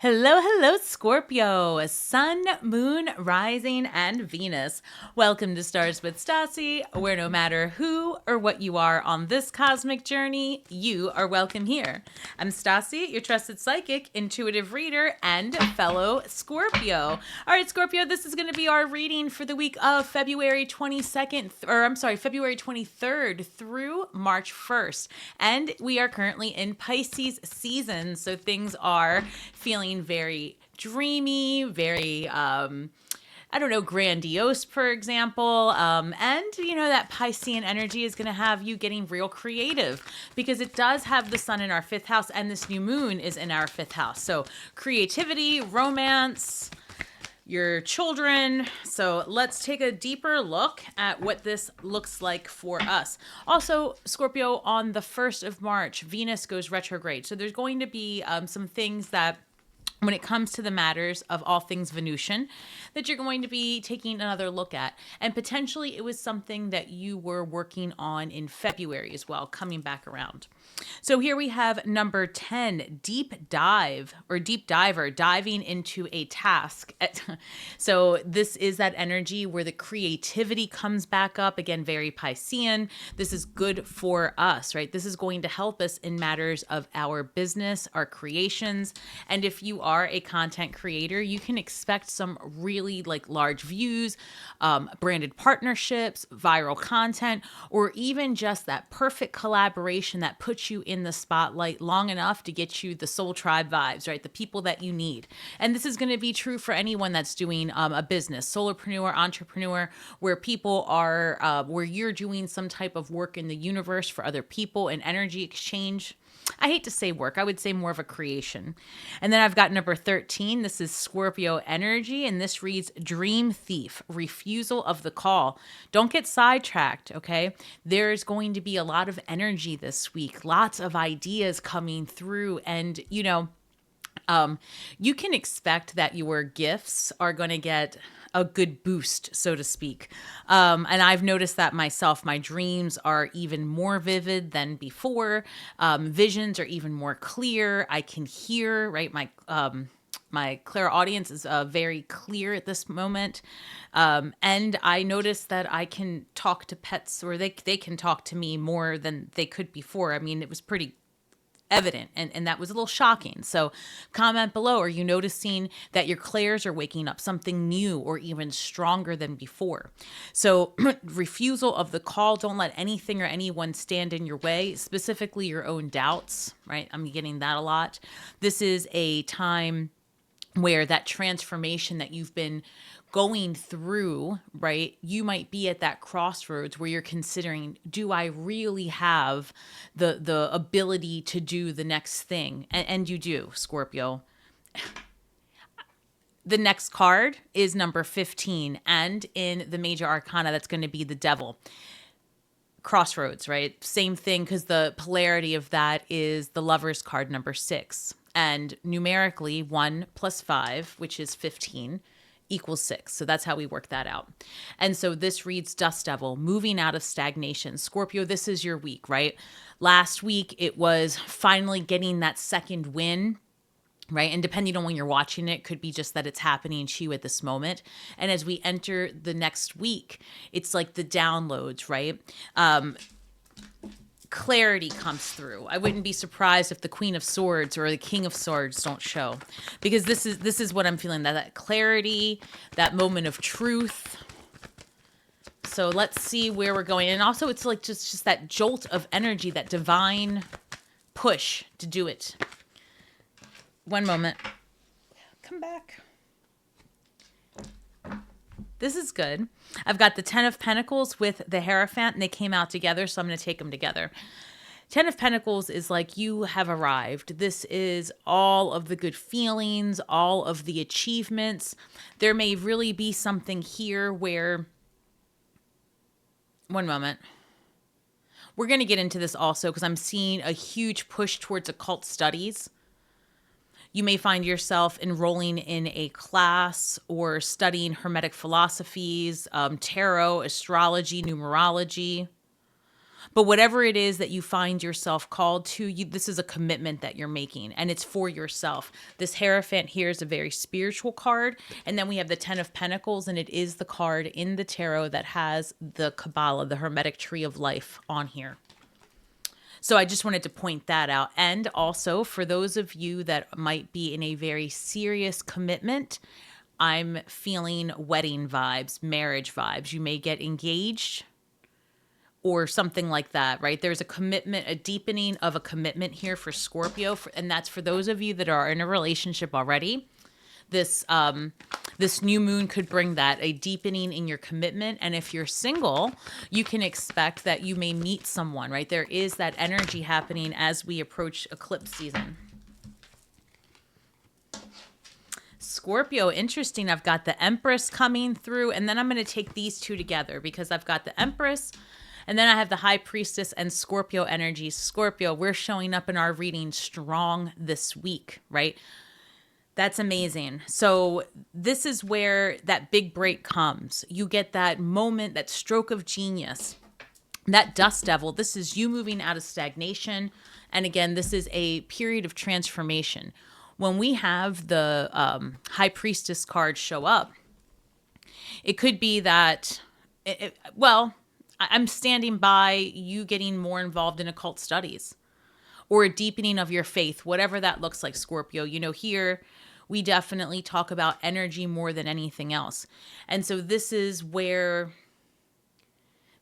Hello, hello, Scorpio, Sun, Moon, Rising, and Venus. Welcome to Stars with Stasi, where no matter who or what you are on this cosmic journey, you are welcome here. I'm Stasi, your trusted psychic, intuitive reader, and fellow Scorpio. All right, Scorpio, this is going to be our reading for the week of February 23rd through March 1st. And we are currently in Pisces season, so things are feeling very dreamy, very, grandiose, for example. And, that Piscean energy is going to have you getting real creative because it does have the sun in our fifth house and this new moon is in our fifth house. So creativity, romance, your children. So let's take a deeper look at what this looks like for us. Also, Scorpio, on the 1st of March, Venus goes retrograde. So there's going to be some things that, when it comes to the matters of all things Venusian, that you're going to be taking another look at. And potentially it was something that you were working on in February as well, coming back around. So here we have number 10, deep dive or deep diver, diving into a task. So this is that energy where the creativity comes back up. Again, very Piscean. This is good for us, right? This is going to help us in matters of our business, our creations. And if you are a content creator, you can expect some really large views, branded partnerships, viral content, or even just that perfect collaboration that puts you in the spotlight long enough to get you the soul tribe vibes, right? The people that you need. And this is going to be true for anyone that's doing a business, solopreneur, entrepreneur, where people are, where you're doing some type of work in the universe for other people and energy exchange. I hate to say work. I would say more of a creation. And then I've got number 13. This is Scorpio energy, and this reads Dream Thief, refusal of the call. Don't get sidetracked, okay? There's going to be a lot of energy this week, lots of ideas coming through, and, you can expect that your gifts are going to get a good boost, so to speak. And I've noticed that myself. My dreams are even more vivid than before. Visions are even more clear. I can hear, right? My clairaudience is very clear at this moment. And I noticed that I can talk to pets, or they can talk to me more than they could before. I mean, it was pretty evident, and that was a little shocking. So comment below, are you noticing that your clairs are waking up something new or even stronger than before? So refusal of the call. Don't let anything or anyone stand in your way, specifically your own doubts, right? I'm getting that a lot. This is a time where that transformation that you've been going through, right? You might be at that crossroads where you're considering, do I really have the ability to do the next thing? And you do, Scorpio. The next card is number 15. And in the major arcana, that's going to be the devil. Crossroads, right? Same thing, because the polarity of that is the Lover's card, number 6. And numerically, 1 plus 5, which is 15, equals 6. So that's how we work that out. And so this reads Dust Devil, moving out of stagnation. Scorpio, this is your week, right? Last week, it was finally getting that second win, right? And depending on when you're watching it, could be just that it's happening to you at this moment. And as we enter the next week, it's like the downloads, right? Clarity comes through. I wouldn't be surprised if the Queen of Swords or the King of Swords don't show, because this is what I'm feeling, that clarity, that moment of truth. So let's see where we're going. And also it's like just that jolt of energy, that divine push to do it. One moment. Come back. This is good. I've got the 10 of Pentacles with the Hierophant, and they came out together, so I'm going to take them together. 10 of Pentacles is like you have arrived. This is all of the good feelings, all of the achievements. There may really be something here where... One moment. We're going to get into this also because I'm seeing a huge push towards occult studies. You may find yourself enrolling in a class or studying Hermetic philosophies, tarot, astrology, numerology. But whatever it is that you find yourself called to, this is a commitment that you're making, and it's for yourself. This Hierophant here is a very spiritual card. And then we have the Ten of Pentacles, and it is the card in the tarot that has the Kabbalah, the Hermetic Tree of Life on here. So I just wanted to point that out. And also for those of you that might be in a very serious commitment, I'm feeling wedding vibes, marriage vibes. You may get engaged or something like that, right? There's a commitment, a deepening of a commitment here for Scorpio. And that's for those of you that are in a relationship already. This new moon could bring that, a deepening in your commitment. And if you're single, you can expect that you may meet someone, right? There is that energy happening as we approach eclipse season. Scorpio, interesting. I've got the Empress coming through, and then I'm going to take these two together because I've got the Empress, and then I have the High Priestess and Scorpio energies. Scorpio, we're showing up in our reading strong this week, right? That's amazing. So this is where that big break comes. You get that moment, that stroke of genius, that dust devil. This is you moving out of stagnation. And again, this is a period of transformation. When we have the High Priestess card show up, it could be that, I'm standing by you getting more involved in occult studies or a deepening of your faith, whatever that looks like, Scorpio. You know, here we definitely talk about energy more than anything else. And so this is where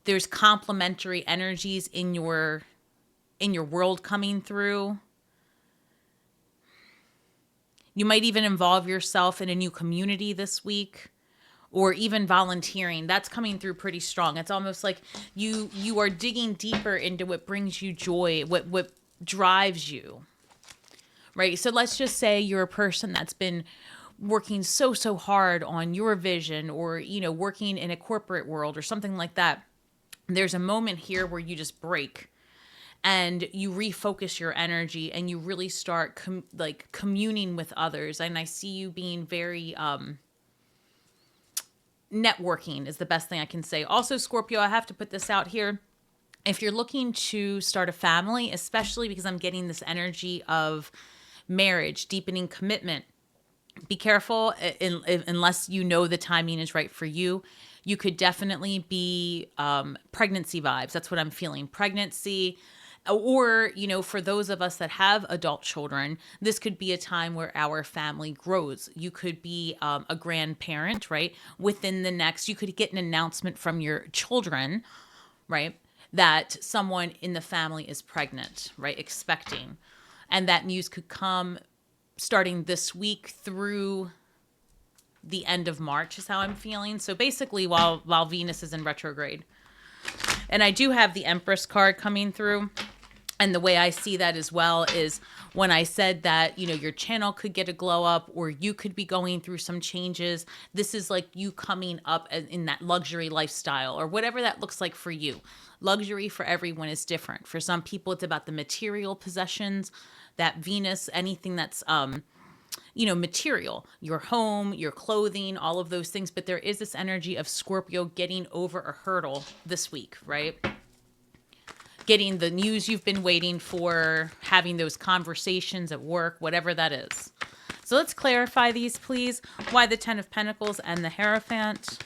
there's complementary energies in your world coming through. You might even involve yourself in a new community this week, or even volunteering. That's coming through pretty strong. It's almost like you are digging deeper into what brings you joy, what drives you, right? So let's just say you're a person that's been working so hard on your vision, or, you know, working in a corporate world or something like that. There's a moment here where you just break and you refocus your energy and you really start communing with others. And I see you being very, networking is the best thing I can say. Also, Scorpio, I have to put this out here. If you're looking to start a family, especially because I'm getting this energy of marriage, deepening commitment, be careful unless you know the timing is right for you. You could definitely be pregnancy vibes. That's what I'm feeling. Pregnancy. Or, you know, for those of us that have adult children, this could be a time where our family grows. You could be a grandparent, right? Within the next, you could get an announcement from your children, right? That someone in the family is pregnant, right? Expecting. And that news could come starting this week through the end of March is how I'm feeling. So basically while Venus is in retrograde. And I do have the Empress card coming through. And the way I see that as well is when I said that, you know, your channel could get a glow up or you could be going through some changes. This is like you coming up in that luxury lifestyle or whatever that looks like for you. Luxury for everyone is different. For some people, it's about the material possessions, that Venus, anything that's, you know, material, your home, your clothing, all of those things. But there is this energy of Scorpio getting over a hurdle this week, right? Getting the news you've been waiting for, having those conversations at work, whatever that is. So let's clarify these, please. Why the Ten of Pentacles and the Hierophant?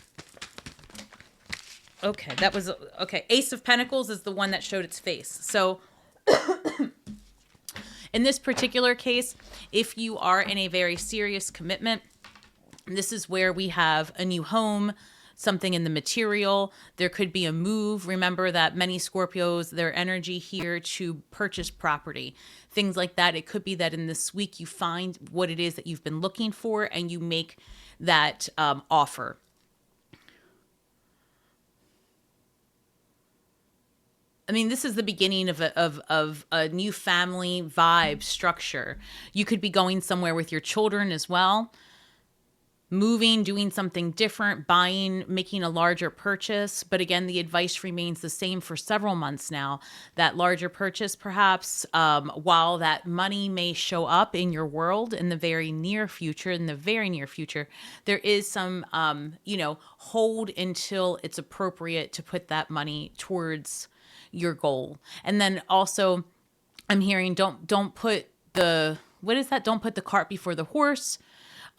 Okay, that was, okay. Ace of Pentacles is the one that showed its face. So in this particular case, if you are in a very serious commitment, this is where we have a new home, something in the material. There could be a move. Remember that many Scorpios, their energy here to purchase property, things like that. It could be that in this week you find what it is that you've been looking for and you make that offer. I mean, this is the beginning of a new family vibe structure. You could be going somewhere with your children as well. Moving, doing something different, buying, making a larger purchase. But again, the advice remains the same for several months now. That larger purchase, perhaps, while that money may show up in your world in the very near future, there is some, you know, hold until it's appropriate to put that money towards your goal. And then also I'm hearing don't put the, what is that? Don't put the cart before the horse.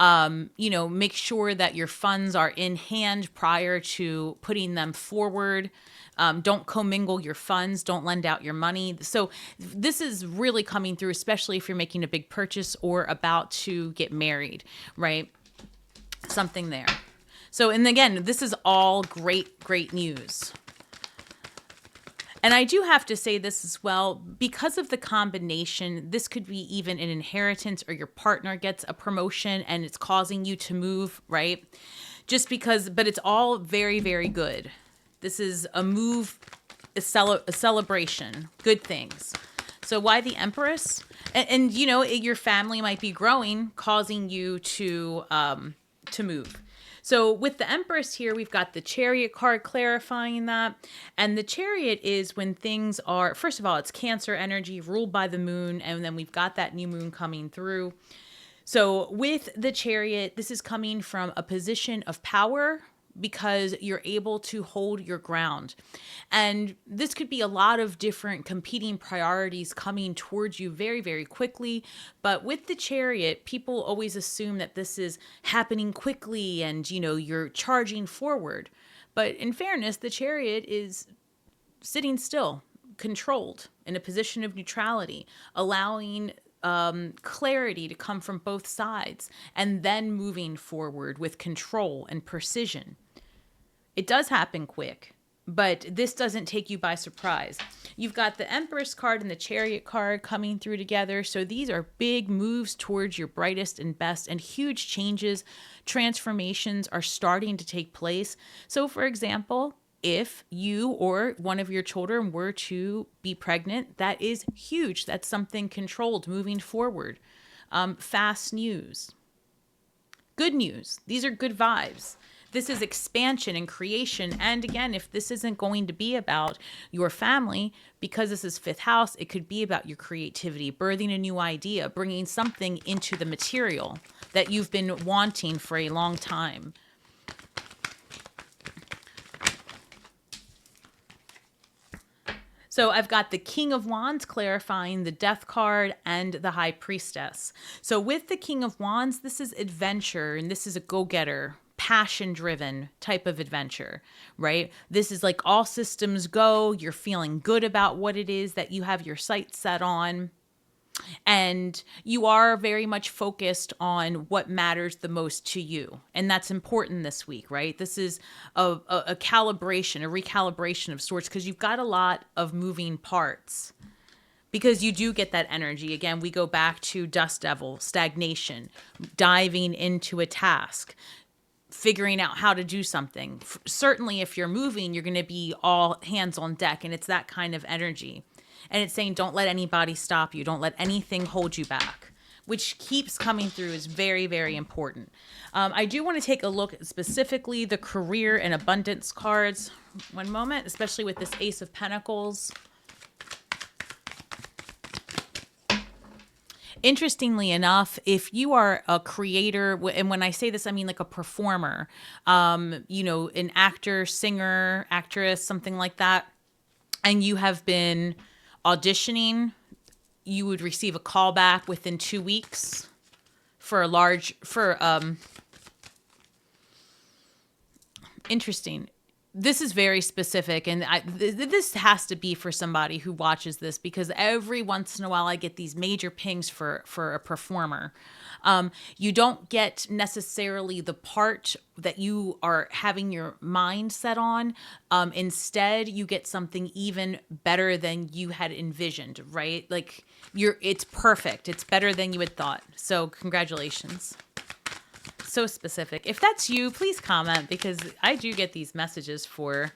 Make sure that your funds are in hand prior to putting them forward. Don't commingle your funds. Don't lend out your money. So this is really coming through, especially if you're making a big purchase or about to get married, right? Something there. So, and again, this is all great news. And I do have to say this as well, because of the combination, this could be even an inheritance or your partner gets a promotion and it's causing you to move, right? Just because, but it's all very, very good. This is a move, a celebration, good things. So why the Empress? And your family might be growing, causing you to move. So with the Empress here, we've got the Chariot card clarifying that. And the Chariot is when things are, first of all, it's Cancer energy ruled by the moon. And then we've got that new moon coming through. So with the Chariot, this is coming from a position of power because you're able to hold your ground. And this could be a lot of different competing priorities coming towards you very, very quickly. But with the Chariot, people always assume that this is happening quickly and, you're charging forward. But in fairness, the Chariot is sitting still, controlled, in a position of neutrality, allowing clarity to come from both sides, and then moving forward with control and precision. It does happen quick, but this doesn't take you by surprise. You've got the Empress card and the Chariot card coming through together. So these are big moves towards your brightest and best, and huge changes, transformations are starting to take place. So for example, if you or one of your children were to be pregnant, that is huge. That's something controlled moving forward. Fast news. Good news. These are good vibes. This is expansion and creation. And again, if this isn't going to be about your family, because this is fifth house, it could be about your creativity, birthing a new idea, bringing something into the material that you've been wanting for a long time. So I've got the King of Wands clarifying the Death card and the High Priestess. So with the King of Wands, this is adventure, and this is a go-getter, passion-driven type of adventure, right? This is like all systems go. You're feeling good about what it is that you have your sights set on. And you are very much focused on what matters the most to you. And that's important this week, right? This is a calibration, a recalibration of sorts, because you've got a lot of moving parts. Because you do get that energy. Again, we go back to Dust Devil, stagnation, diving into a task, figuring out how to do something. Certainly, if you're moving, you're going to be all hands on deck, and it's that kind of energy. And it's saying, don't let anybody stop you. Don't let anything hold you back, which keeps coming through is very, very important. I do want to take a look at specifically the career and abundance cards. One moment, especially with this Ace of Pentacles. Interestingly enough, if you are a creator, and when I say this, I mean like a performer, an actor, singer, actress, something like that, and you have been auditioning, you would receive a call back within 2 weeks interesting. This is very specific, and this has to be for somebody who watches this, because every once in a while I get these major pings for a performer. You don't get necessarily the part that you are having your mind set on. Instead, you get something even better than you had envisioned, right? Like it's perfect. It's better than you had thought. So congratulations. So specific. If that's you, please comment, because I do get these messages for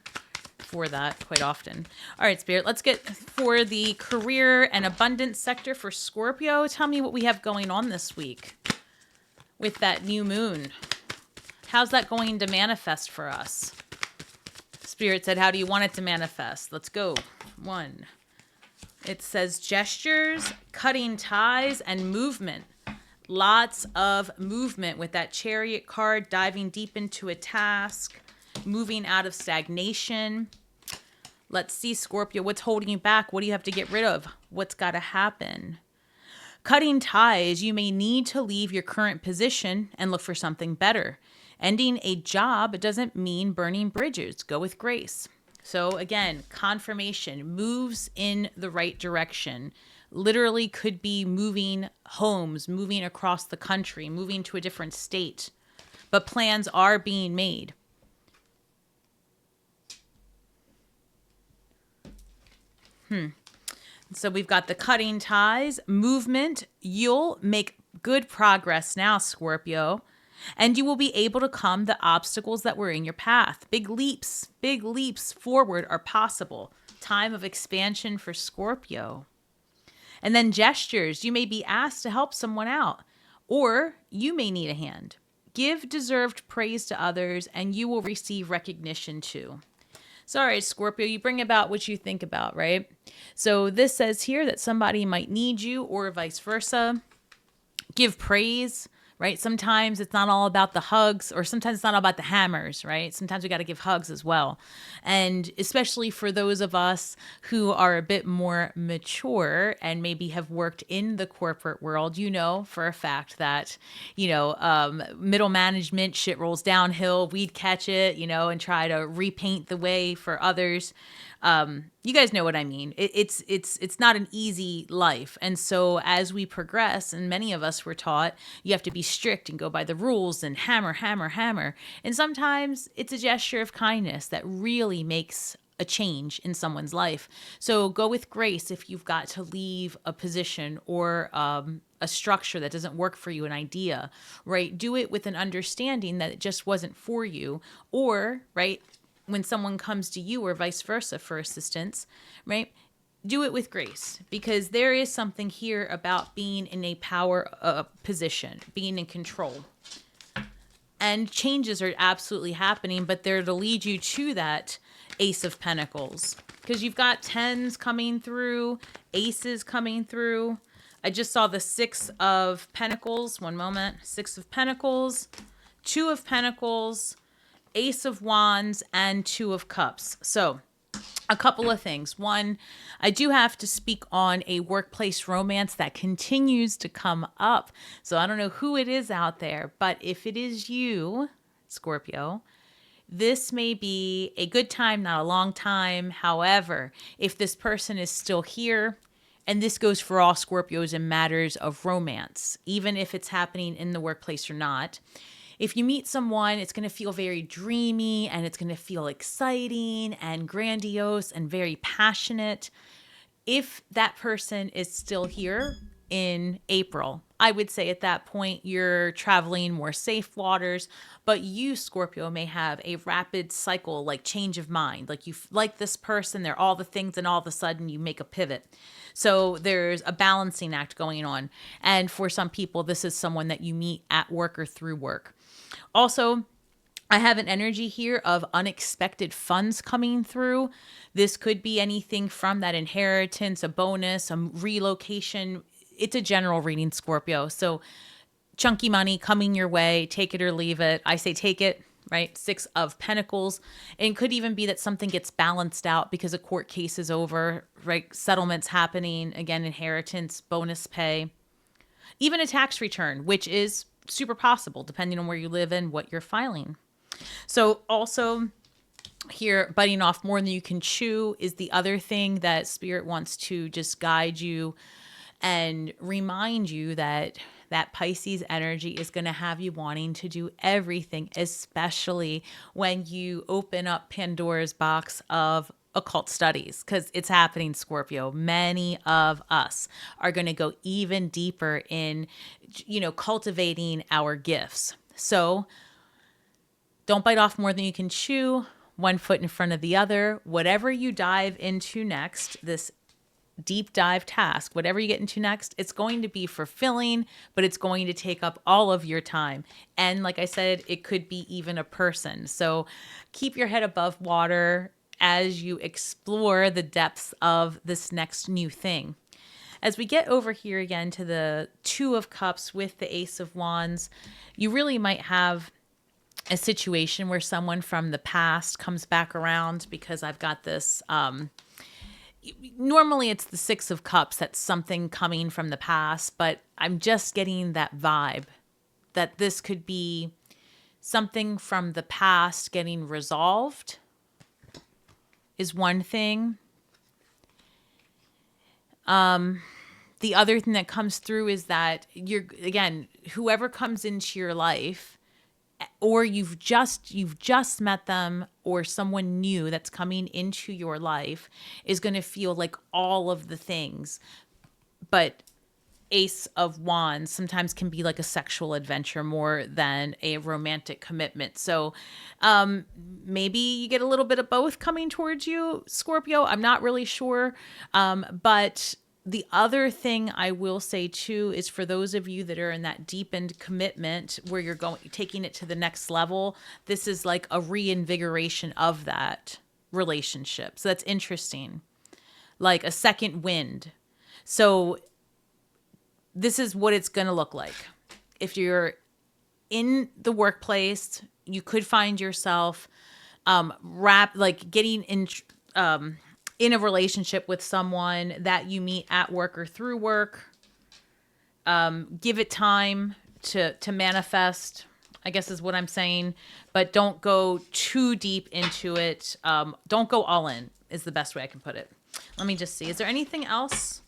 that quite often. All right, Spirit, let's get for the career and abundance sector for Scorpio. Tell me what we have going on this week with that new moon. How's that going to manifest for us? Spirit said, how do you want it to manifest? Let's go. 1. It says gestures, cutting ties, and movement. Lots of movement with that Chariot card, diving deep into a task, moving out of stagnation. Let's see, Scorpio, what's holding you back? What do you have to get rid of? What's got to happen? Cutting ties, you may need to leave your current position and look for something better. Ending a job doesn't mean burning bridges. Go with grace. So again, confirmation, moves in the right direction. Literally could be moving homes, moving across the country, moving to a different state. But plans are being made. So we've got the cutting ties, movement. You'll make good progress now, Scorpio. And you will be able to come the obstacles that were in your path. Big leaps forward are possible. Time of expansion for Scorpio. And then gestures. You may be asked to help someone out, or you may need a hand. Give deserved praise to others, and you will receive recognition too. Sorry, Scorpio, you bring about what you think about, right? So this says here that somebody might need you or vice versa. Give praise, right? Sometimes it's not all about the hugs, or sometimes it's not all about the hammers, right? Sometimes we got to give hugs as well. And especially for those of us who are a bit more mature and maybe have worked in the corporate world, you know for a fact that, middle management shit rolls downhill. We'd catch it, and try to repaint the way for others. You guys know what I mean. It's not an easy life. And so as we progress, and many of us were taught, you have to be strict and go by the rules and hammer, hammer, hammer. And sometimes it's a gesture of kindness that really makes a change in someone's life. So go with grace if you've got to leave a position or a structure that doesn't work for you, an idea, right? Do it with an understanding that it just wasn't for you, or, right, when someone comes to you or vice versa for assistance, right? Do it with grace, because there is something here about being in a power position, being in control. And changes are absolutely happening, but they're to lead you to that Ace of Pentacles, because you've got tens coming through, aces coming through. I just saw the Six of Pentacles. One moment. Six of Pentacles, Two of Pentacles, Ace of Wands, and Two of Cups. So a couple of things. One, I do have to speak on a workplace romance that continues to come up. So I don't know who it is out there, but if it is you, Scorpio, this may be a good time, not a long time. However, if this person is still here, and this goes for all Scorpios in matters of romance, even if it's happening in the workplace or not, if you meet someone, it's going to feel very dreamy, and it's going to feel exciting and grandiose and very passionate. If that person is still here in April, I would say at that point you're traveling more safe waters, but you, Scorpio, may have a rapid cycle, like change of mind. Like you like this person, they're all the things, and all of a sudden you make a pivot. So there's a balancing act going on. And for some people, this is someone that you meet at work or through work. Also, I have an energy here of unexpected funds coming through. This could be anything from that inheritance, a bonus, a relocation. It's a general reading, Scorpio. So chunky money coming your way, take it or leave it. I say take it, right? Six of Pentacles. And it could even be that something gets balanced out because a court case is over, right? Settlements happening, again, inheritance, bonus pay, even a tax return, which is super possible depending on where you live and what you're filing. So also here, biting off more than you can chew is the other thing that Spirit wants to just guide you and remind you that that Pisces energy is going to have you wanting to do everything, especially when you open up Pandora's box of occult studies, because it's happening, Scorpio. Many of us are going to go even deeper in, cultivating our gifts. So don't bite off more than you can chew. One foot in front of the other. Whatever you dive into next, this deep dive task, whatever you get into next, it's going to be fulfilling, but it's going to take up all of your time. And like I said, it could be even a person. So keep your head above water as you explore the depths of this next new thing. As we get over here again to the Two of Cups with the Ace of Wands, you really might have a situation where someone from the past comes back around, because I've got this, normally it's the Six of Cups, that's something coming from the past, but I'm just getting that vibe that this could be something from the past getting resolved is one thing. The other thing that comes through is that whoever comes into your life, or you've just met them, or someone new that's coming into your life, is going to feel like all of the things. But Ace of Wands sometimes can be like a sexual adventure more than a romantic commitment. So maybe you get a little bit of both coming towards you, Scorpio. I'm not really sure. But the other thing I will say too is, for those of you that are in that deepened commitment where you're taking it to the next level, this is like a reinvigoration of that relationship. So that's interesting. Like a second wind. So this is what it's going to look like. If you're in the workplace, you could find yourself getting in a relationship with someone that you meet at work or through work. Give it time to manifest, I guess is what I'm saying, but don't go too deep into it. Don't go all in is the best way I can put it. Let me just see. Is there anything else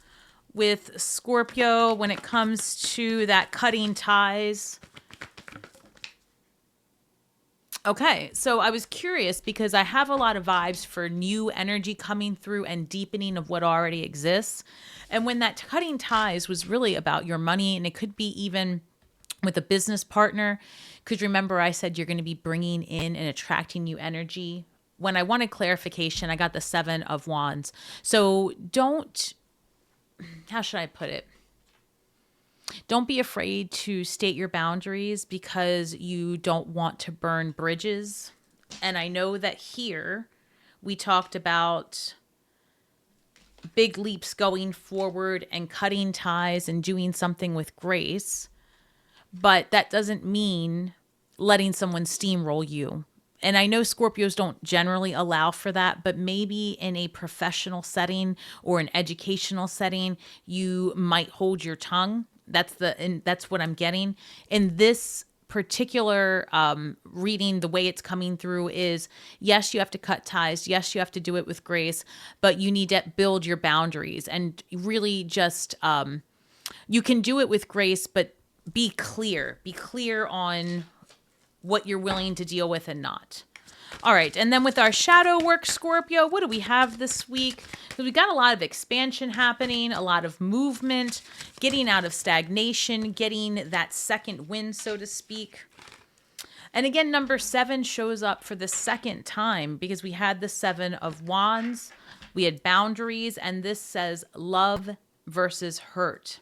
with Scorpio when it comes to that cutting ties? Okay, so I was curious because I have a lot of vibes for new energy coming through and deepening of what already exists. And when that cutting ties was really about your money, and it could be even with a business partner, because remember I said you're going to be bringing in and attracting new energy. When I wanted clarification, I got the Seven of Wands. So how should I put it? Don't be afraid to state your boundaries because you don't want to burn bridges. And I know that here we talked about big leaps going forward and cutting ties and doing something with grace. But that doesn't mean letting someone steamroll you. And I know Scorpios don't generally allow for that, but maybe in a professional setting or an educational setting, you might hold your tongue. That's what I'm getting. In this particular reading, the way it's coming through is, yes, you have to cut ties. Yes, you have to do it with grace, but you need to build your boundaries and really just, you can do it with grace, but be clear. Be clear on what you're willing to deal with and not. All right. And then with our shadow work, Scorpio, what do we have this week? Because we got a lot of expansion happening, a lot of movement, getting out of stagnation, getting that second wind, so to speak. And again, number 7 shows up for the second time because we had the 7 of Wands, we had boundaries, and this says love versus hurt.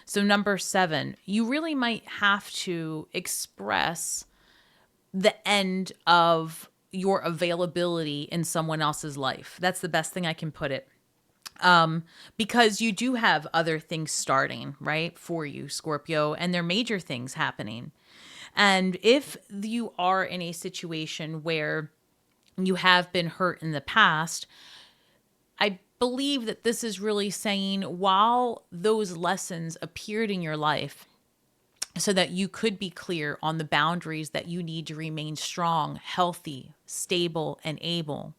So number 7, you really might have to express the end of your availability in someone else's life. That's the best thing I can put it. Because you do have other things starting, right, for you, Scorpio, and they're major things happening. And if you are in a situation where you have been hurt in the past, I believe that this is really saying, while those lessons appeared in your life, so that you could be clear on the boundaries that you need to remain strong, healthy, stable, and able.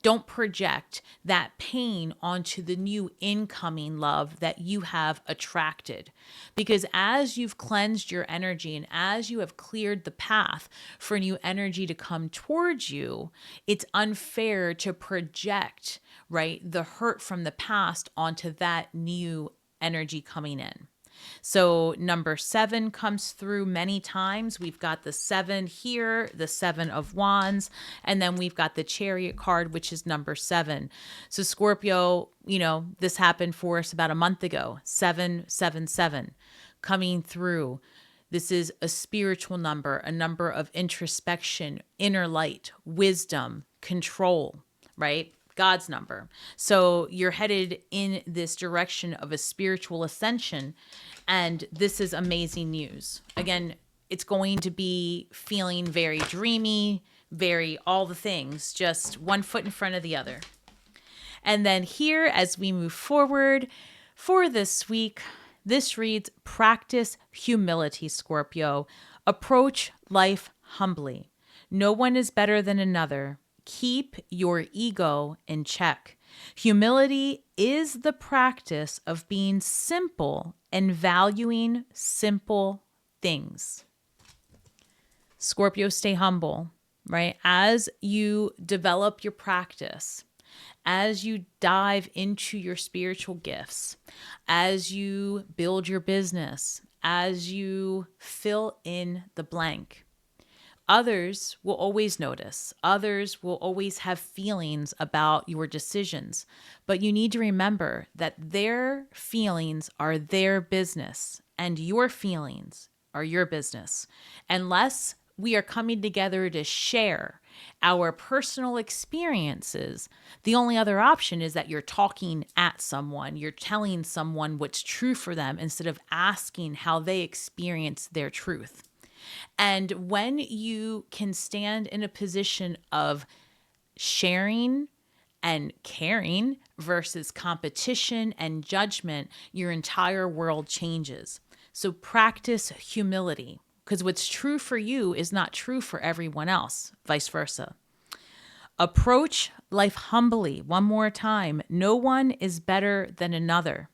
Don't project that pain onto the new incoming love that you have attracted. Because as you've cleansed your energy and as you have cleared the path for new energy to come towards you, it's unfair to project, right, the hurt from the past onto that new energy coming in. So number 7 comes through many times. We've got the 7 here, the 7 of Wands, and then we've got the Chariot card, which is number 7. So Scorpio, this happened for us about a month ago, 777 coming through. This is a spiritual number, a number of introspection, inner light, wisdom, control, right? God's number. So you're headed in this direction of a spiritual ascension, and this is amazing news. Again, it's going to be feeling very dreamy, very all the things, just one foot in front of the other. And then here, as we move forward for this week, this reads, practice humility, Scorpio. Approach life humbly. No one is better than another. Keep your ego in check. Humility is the practice of being simple and valuing simple things. Scorpio, stay humble, right? As you develop your practice, as you dive into your spiritual gifts, as you build your business, as you fill in the blank, others will always notice. Others will always have feelings about your decisions. But you need to remember that their feelings are their business and your feelings are your business. Unless we are coming together to share our personal experiences, the only other option is that you're talking at someone. You're telling someone what's true for them instead of asking how they experience their truth. And when you can stand in a position of sharing and caring versus competition and judgment, your entire world changes. So practice humility, because what's true for you is not true for everyone else, vice versa. Approach life humbly. One more time. No one is better than another.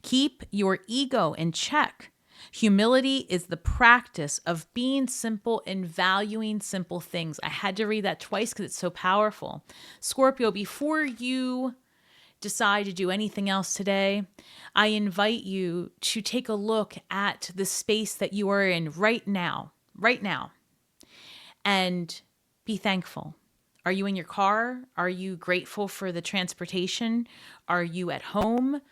Keep your ego in check. Humility is the practice of being simple and valuing simple things. I had to read that twice because it's so powerful. Scorpio, before you decide to do anything else today, I invite you to take a look at the space that you are in right now, and be thankful. Are you in your car? Are you grateful for the transportation? Are you at home?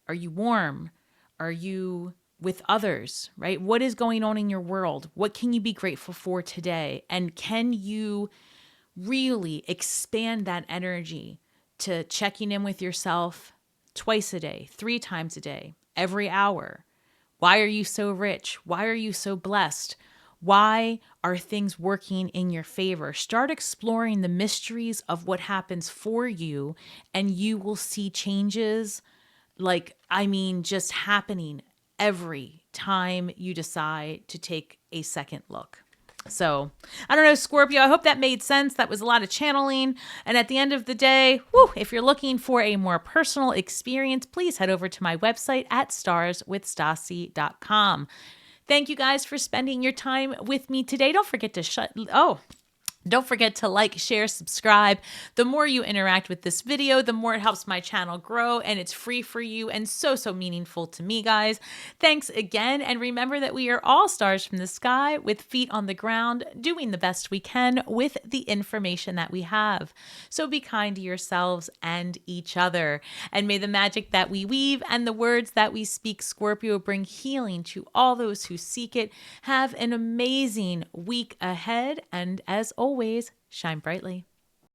Are you warm? Are you with others, right? What is going on in your world? What can you be grateful for today? And can you really expand that energy to checking in with yourself twice a day, 3 times a day, every hour? Why are you so rich? Why are you so blessed? Why are things working in your favor? Start exploring the mysteries of what happens for you, and you will see changes just happening every time you decide to take a second look. So, I don't know, Scorpio, I hope that made sense. That was a lot of channeling. And at the end of the day, if you're looking for a more personal experience, please head over to my website at starswithstasi.com. Thank you guys for spending your time with me today. Don't forget to like, share, subscribe. The more you interact with this video, the more it helps my channel grow, and it's free for you and so meaningful to me, guys. Thanks again, and remember that we are all stars from the sky with feet on the ground, doing the best we can with the information that we have. So be kind to yourselves and each other, and may the magic that we weave and the words that we speak, Scorpio, bring healing to all those who seek it. Have an amazing week ahead, and as always, shine brightly.